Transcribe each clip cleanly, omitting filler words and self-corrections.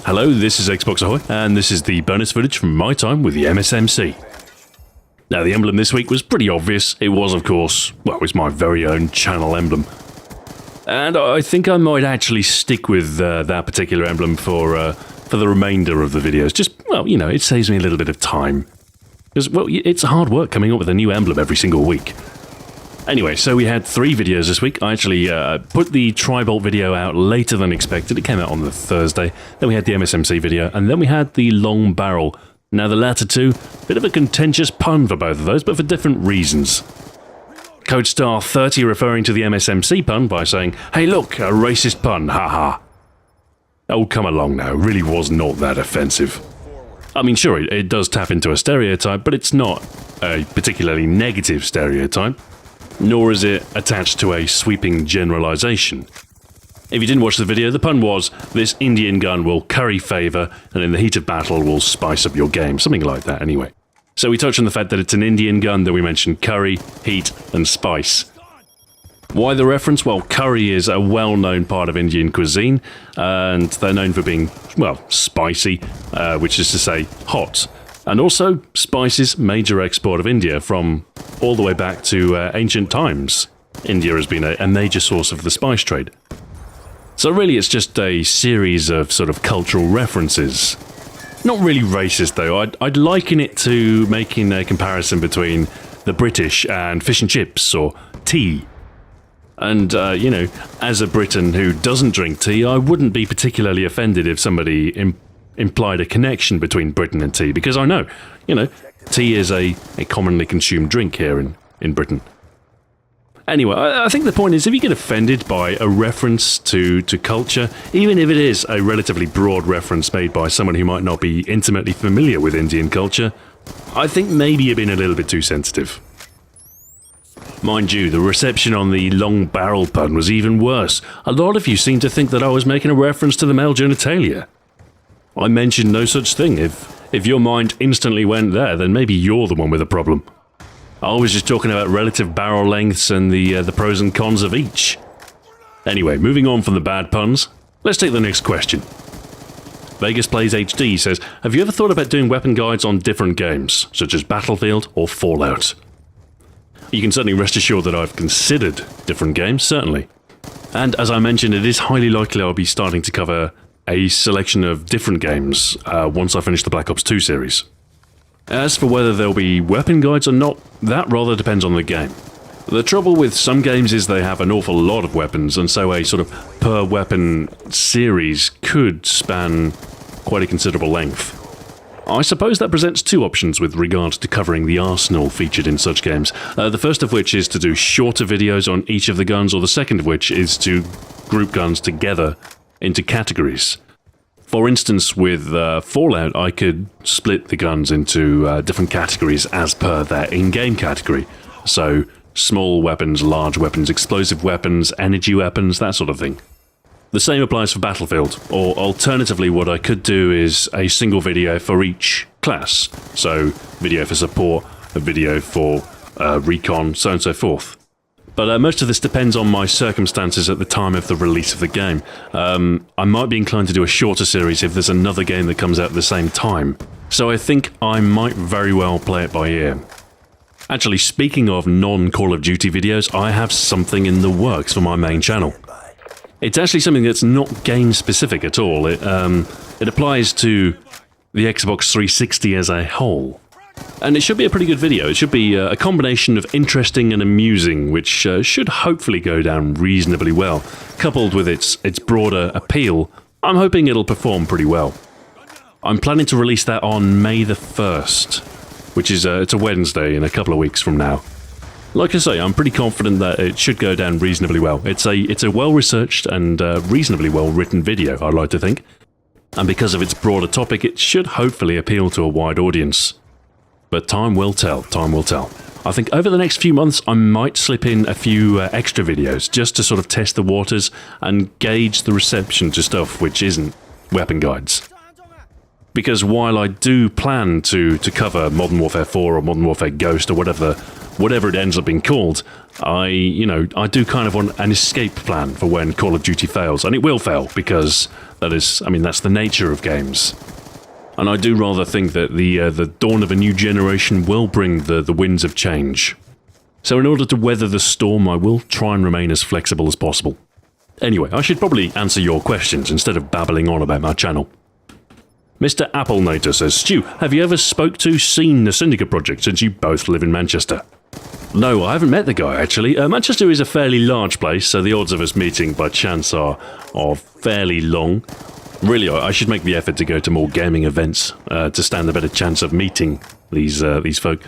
Hello, this is Xbox Ahoy, and this is the bonus footage from my time with the MSMC. Now, the emblem this week was pretty obvious. It was, of course, well, it's my very own channel emblem. And I think I might actually stick with that particular emblem for the remainder of the videos. Just, well, you know, it saves me a little bit of time. Because, well, it's hard work coming up with a new emblem every single week. Anyway, so we had 3 videos this week. I actually put the Tribolt video out later than expected. It came out on the Thursday. Then we had the MSMC video, and then we had the long barrel. Now, the latter two, bit of a contentious pun for both of those, but for different reasons. CodeStar30 referring to the MSMC pun by saying, "Hey look, a racist pun, haha." Oh, come along now, really was not that offensive. I mean, sure, it does tap into a stereotype, but it's not a particularly negative stereotype. Nor is it attached to a sweeping generalization. If you didn't watch the video, the pun was, this Indian gun will curry favor, and in the heat of battle will spice up your game. Something like that, anyway. So we touched on the fact that it's an Indian gun, then we mentioned curry, heat, and spice. Why the reference? Well, curry is a well-known part of Indian cuisine, and they're known for being, well, spicy, which is to say, hot. And also, spices, major export of India from all the way back to ancient times. India has been a major source of the spice trade. So really it's just a series of sort of cultural references. Not really racist though, I'd liken it to making a comparison between the British and fish and chips or tea. And, you know, as a Briton who doesn't drink tea, I wouldn't be particularly offended if somebody implied a connection between Britain and tea, because I know, you know, tea is a commonly consumed drink here in Britain. Anyway, I think the point is, if you get offended by a reference to culture, even if it is a relatively broad reference made by someone who might not be intimately familiar with Indian culture, I think maybe you're being a little bit too sensitive. Mind you, the reception on the long barrel pun was even worse. A lot of you seemed to think that I was making a reference to the male genitalia. I mentioned no such thing. If your mind instantly went there, then maybe you're the one with a problem. I was just talking about relative barrel lengths and the pros and cons of each. Anyway, moving on from the bad puns, let's take the next question. Vegas Plays HD says, have you ever thought about doing weapon guides on different games, such as Battlefield or Fallout? You can certainly rest assured that I've considered different games, certainly. And as I mentioned, it is highly likely I'll be starting to cover a selection of different games once I finish the Black Ops 2 series. As for whether there'll be weapon guides or not, that rather depends on the game. The trouble with some games is they have an awful lot of weapons, and so a sort of per weapon series could span quite a considerable length. I suppose that presents 2 options with regard to covering the arsenal featured in such games. The first of which is to do shorter videos on each of the guns, or the second of which is to group guns together into categories. For instance, with Fallout, I could split the guns into different categories as per their in-game category. So, small weapons, large weapons, explosive weapons, energy weapons, that sort of thing. The same applies for Battlefield, or alternatively what I could do is a single video for each class. So, video for support, a video for recon, so on and so forth. But most of this depends on my circumstances at the time of the release of the game. I might be inclined to do a shorter series if there's another game that comes out at the same time. So I think I might very well play it by ear. Actually, speaking of non-Call of Duty videos, I have something in the works for my main channel. It's actually something that's not game-specific at all. It applies to the Xbox 360 as a whole. And it should be a pretty good video. It should be a combination of interesting and amusing, which should hopefully go down reasonably well. Coupled with its broader appeal, I'm hoping it'll perform pretty well. I'm planning to release that on May the 1st, which is it's a Wednesday in a couple of weeks from now. Like I say, I'm pretty confident that it should go down reasonably well. It's a well-researched and reasonably well-written video, I'd like to think. And because of its broader topic, it should hopefully appeal to a wide audience. But time will tell, time will tell. I think over the next few months I might slip in a few extra videos just to sort of test the waters and gauge the reception to stuff which isn't weapon guides. Because while I do plan to cover Modern Warfare 4 or Modern Warfare Ghost or whatever whatever it ends up being called, I do kind of want an escape plan for when Call of Duty fails, and it will fail because that's the nature of games. And I do rather think that the dawn of a new generation will bring the winds of change. So in order to weather the storm, I will try and remain as flexible as possible. Anyway, I should probably answer your questions instead of babbling on about my channel. Mr. Applenator says, Stu, have you ever seen the Syndicate project since you both live in Manchester? No, I haven't met the guy, actually. Manchester is a fairly large place, so the odds of us meeting by chance are fairly long. Really, I should make the effort to go to more gaming events to stand a better chance of meeting these folk.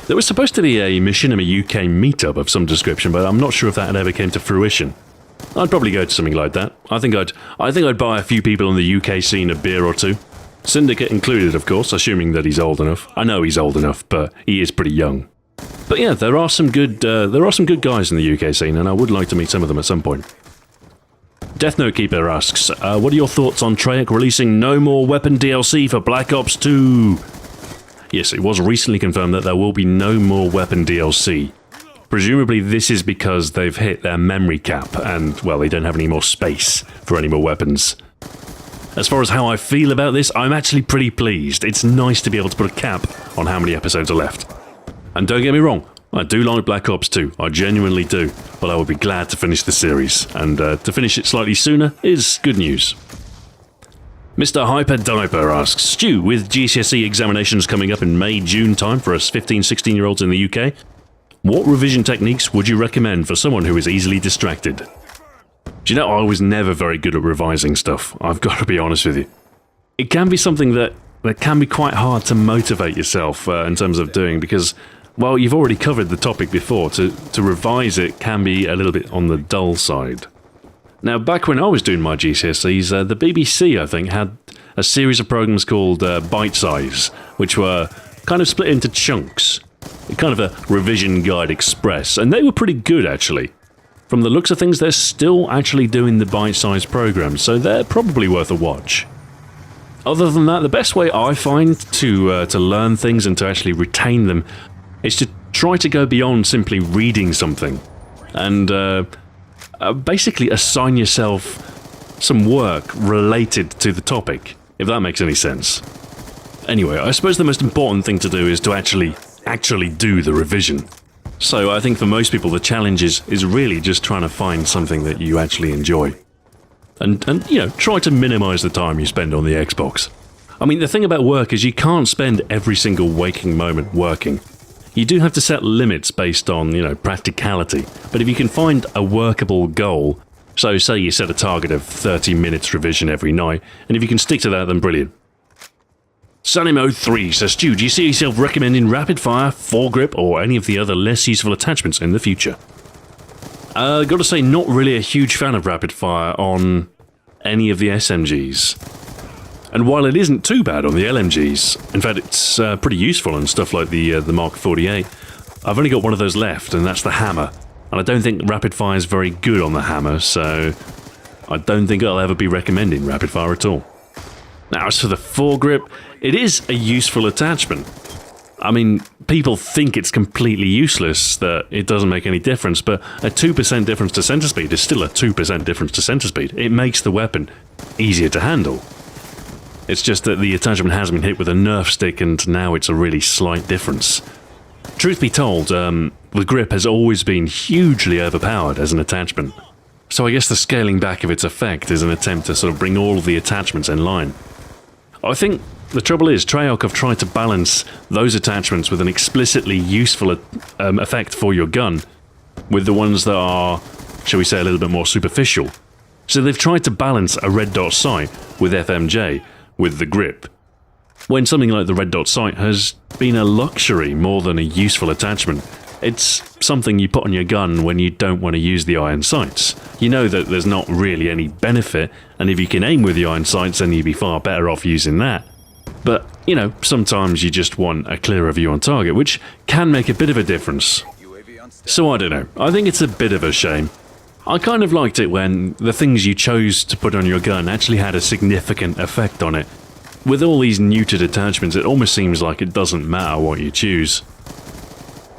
There was supposed to be a Machinima UK meetup of some description, but I'm not sure if that ever came to fruition. I'd probably go to something like that. I think I'd buy a few people in the UK scene a beer or two. Syndicate included, of course, assuming that he's old enough. I know he's old enough, but he is pretty young. But yeah, there are some good guys in the UK scene, and I would like to meet some of them at some point. Death Note Keeper asks, what are your thoughts on Treyarch releasing no more weapon DLC for Black Ops 2? Yes, it was recently confirmed that there will be no more weapon DLC. Presumably this is because they've hit their memory cap and, well, they don't have any more space for any more weapons. As far as how I feel about this, I'm actually pretty pleased. It's nice to be able to put a cap on how many episodes are left. And don't get me wrong, I do like Black Ops 2, I genuinely do, but I would be glad to finish the series, and to finish it slightly sooner is good news. Mr. Hyper Diaper asks, Stu, with GCSE examinations coming up in May-June time for us 15-16-year-olds in the UK, what revision techniques would you recommend for someone who is easily distracted? Do you know, I was never very good at revising stuff, I've got to be honest with you. It can be something that can be quite hard to motivate yourself in terms of doing, because, well, you've already covered the topic before. To revise it can be a little bit on the dull side. Now, back when I was doing my GCSEs, the BBC, I think, had a series of programs called Bite Size, which were kind of split into chunks. Kind of a revision guide express, and they were pretty good, actually. From the looks of things, they're still actually doing the bite-sized programs, so they're probably worth a watch. Other than that, the best way I find to learn things and to actually retain them is to try to go beyond simply reading something and basically assign yourself some work related to the topic, if that makes any sense. Anyway, I suppose the most important thing to do is to actually do the revision. So I think for most people the challenge is really just trying to find something that you actually enjoy. And try to minimize the time you spend on the Xbox. I mean, the thing about work is you can't spend every single waking moment working. You do have to set limits based on, practicality. But if you can find a workable goal, so say you set a target of 30 minutes revision every night, and if you can stick to that, then brilliant. Sunnymo3 says, Stu, do you see yourself recommending rapid fire, foregrip, or any of the other less useful attachments in the future? Gotta say, not really a huge fan of rapid fire on any of the SMGs. And while it isn't too bad on the LMGs, in fact it's pretty useful on stuff like the Mark 48, I've only got one of those left, and that's the hammer. And I don't think rapid fire is very good on the hammer, so I don't think I'll ever be recommending rapid fire at all. Now, as for the foregrip, it is a useful attachment. I mean, people think it's completely useless, that it doesn't make any difference, but a 2% difference to center speed is still a 2% difference to center speed. It makes the weapon easier to handle. It's just that the attachment has been hit with a Nerf stick, and now it's a really slight difference. Truth be told, the grip has always been hugely overpowered as an attachment. So I guess the scaling back of its effect is an attempt to sort of bring all of the attachments in line. I think the trouble is, Treyarch have tried to balance those attachments with an explicitly useful effect for your gun, with the ones that are, shall we say, a little bit more superficial. So they've tried to balance a red dot sight with FMJ, with the grip, when something like the red dot sight has been a luxury more than a useful attachment. It's something you put on your gun when you don't want to use the iron sights. You know that there's not really any benefit, and if you can aim with the iron sights, then you'd be far better off using that. But, sometimes you just want a clearer view on target, which can make a bit of a difference. So I don't know, I think it's a bit of a shame. I kind of liked it when the things you chose to put on your gun actually had a significant effect on it. With all these neutered attachments, it almost seems like it doesn't matter what you choose.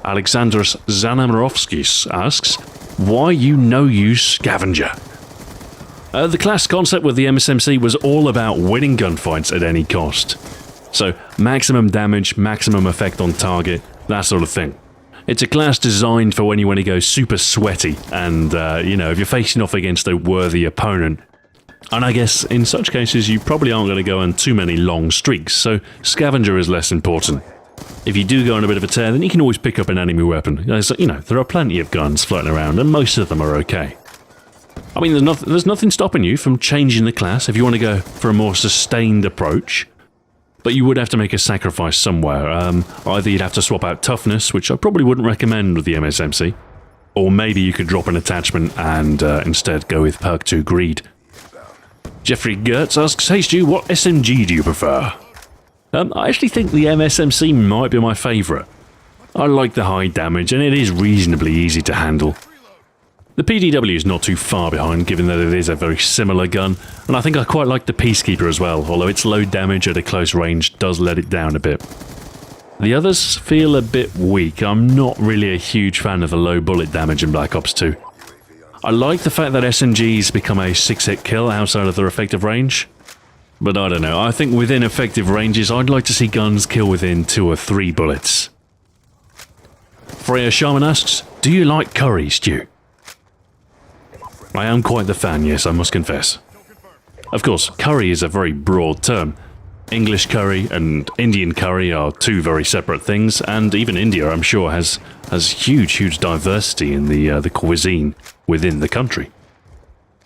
Alexandros Zanamarovskis asks, why you no-use scavenger? The class concept with the MSMC was all about winning gunfights at any cost. So, maximum damage, maximum effect on target, that sort of thing. It's a class designed for when you want to go super sweaty and, if you're facing off against a worthy opponent. And I guess in such cases you probably aren't going to go on too many long streaks, so scavenger is less important. If you do go on a bit of a tear, then you can always pick up an enemy weapon. There are plenty of guns floating around, and most of them are okay. I mean, there's nothing stopping you from changing the class if you want to go for a more sustained approach. But you would have to make a sacrifice somewhere. Either you'd have to swap out toughness, which I probably wouldn't recommend with the MSMC, or maybe you could drop an attachment and instead go with perk 2 greed. Jeffrey Gertz asks, hey Stu, what SMG do you prefer? I actually think the MSMC might be my favourite. I like the high damage and it is reasonably easy to handle. The PDW is not too far behind, given that it is a very similar gun, and I think I quite like the Peacekeeper as well, although its low damage at a close range does let it down a bit. The others feel a bit weak. I'm not really a huge fan of the low bullet damage in Black Ops 2. I like the fact that SMGs become a 6-hit kill outside of their effective range, but I don't know, I think within effective ranges I'd like to see guns kill within 2 or 3 bullets. Freya Sharman asks, do you like curry, Stu? I am quite the fan, yes, I must confess. Of course, curry is a very broad term. English curry and Indian curry are two very separate things, and even India, I'm sure, has huge diversity in the cuisine within the country.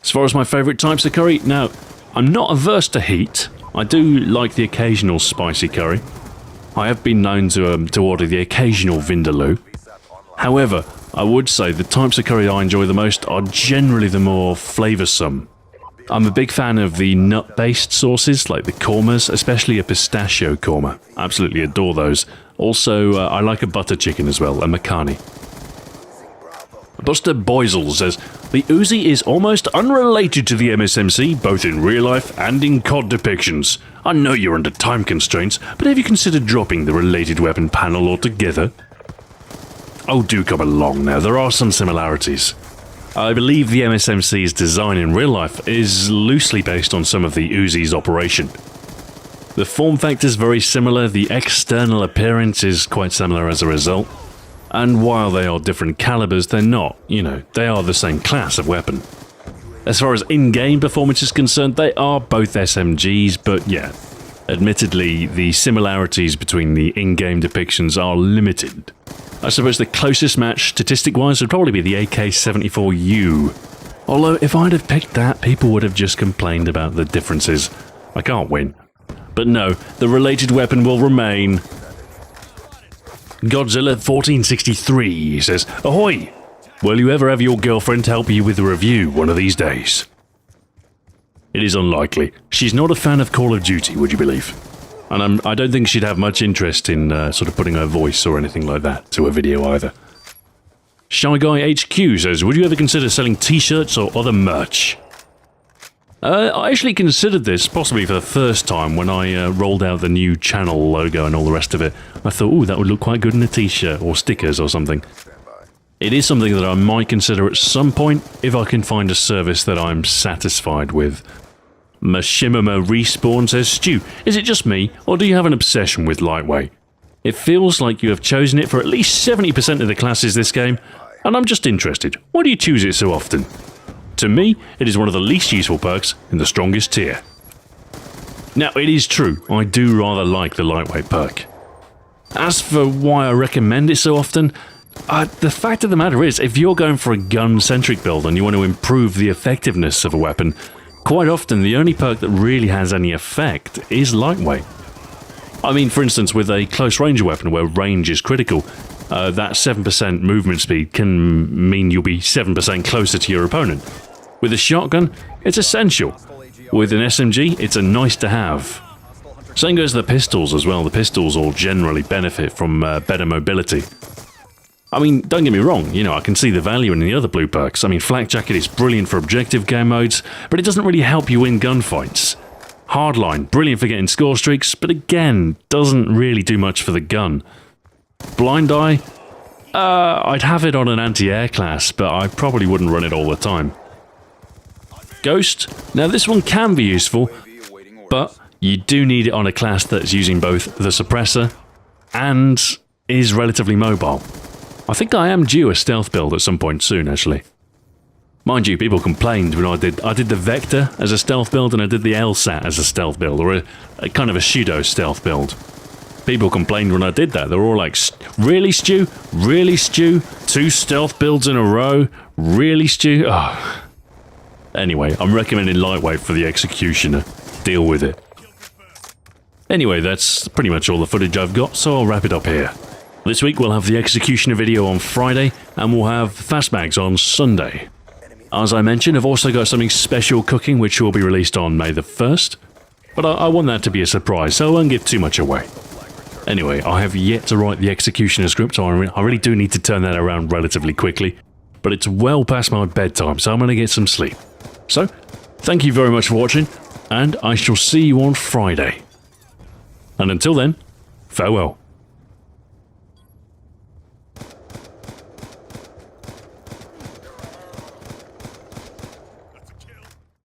As far as my favourite types of curry, now, I'm not averse to heat. I do like the occasional spicy curry. I have been known to order the occasional vindaloo. However, I would say the types of curry I enjoy the most are generally the more flavoursome. I'm a big fan of the nut-based sauces, like the kormas, especially a pistachio korma. Absolutely adore those. Also, I like a butter chicken as well, a makhani. Buster Boisel says, the Uzi is almost unrelated to the MSMC, both in real life and in COD depictions. I know you're under time constraints, but have you considered dropping the related weapon panel altogether? Oh, do come along now, there are some similarities. I believe the MSMC's design in real life is loosely based on some of the Uzi's operation. The form factor is very similar, the external appearance is quite similar as a result, and while they are different calibers, they're not, they are the same class of weapon. As far as in-game performance is concerned, they are both SMGs, but yeah, admittedly, the similarities between the in-game depictions are limited. I suppose the closest match, statistic-wise, would probably be the AK-74U. Although, if I'd have picked that, people would have just complained about the differences. I can't win. But no, the related weapon will remain. Godzilla 1463 says, ahoy! Will you ever have your girlfriend help you with a review one of these days? It is unlikely. She's not a fan of Call of Duty, would you believe? And I don't think she'd have much interest in sort of putting her voice or anything like that to a video either. Shy Guy HQ says, would you ever consider selling t-shirts or other merch? I actually considered this, possibly for the first time, when I rolled out the new channel logo and all the rest of it. I thought, ooh, that would look quite good in a t-shirt or stickers or something. It is something that I might consider at some point if I can find a service that I'm satisfied with. Mashimama Respawn says, Stu, is it just me, or do you have an obsession with lightweight? It feels like you have chosen it for at least 70% of the classes this game, and I'm just interested. Why do you choose it so often? To me, it is one of the least useful perks in the strongest tier. Now, it is true, I do rather like the lightweight perk. As for why I recommend it so often, the fact of the matter is, if you're going for a gun-centric build and you want to improve the effectiveness of a weapon, quite often the only perk that really has any effect is lightweight. I mean, for instance, with a close-range weapon where range is critical, that 7% movement speed can mean you'll be 7% closer to your opponent. With a shotgun, it's essential. With an SMG, it's a nice to have. Same goes to the pistols as well. The pistols all generally benefit from better mobility. I mean, don't get me wrong, I can see the value in the other blue perks. I mean, Flak Jacket is brilliant for objective game modes, but it doesn't really help you win gunfights. Hardline, brilliant for getting score streaks, but again, doesn't really do much for the gun. Blind Eye, I'd have it on an anti-air class, but I probably wouldn't run it all the time. Ghost. Now this one can be useful, but you do need it on a class that's using both the suppressor and is relatively mobile. I think I am due a stealth build at some point soon, actually. Mind you, people complained when I did the Vector as a stealth build and I did the LSAT as a stealth build, or a kind of a pseudo stealth build. People complained when I did that. They were all like, really, Stu? Really, Stu? 2 stealth builds in a row? Really, Stu? Oh. Anyway, I'm recommending lightweight for the Executioner. Deal with it. Anyway, that's pretty much all the footage I've got, so I'll wrap it up here. This week we'll have the Executioner video on Friday, and we'll have Fastmags on Sunday. As I mentioned, I've also got something special cooking which will be released on May the 1st, but I want that to be a surprise, so I won't give too much away. Anyway, I have yet to write the Executioner script, so I really do need to turn that around relatively quickly, but it's well past my bedtime, so I'm going to get some sleep. So, thank you very much for watching, and I shall see you on Friday. And until then, farewell.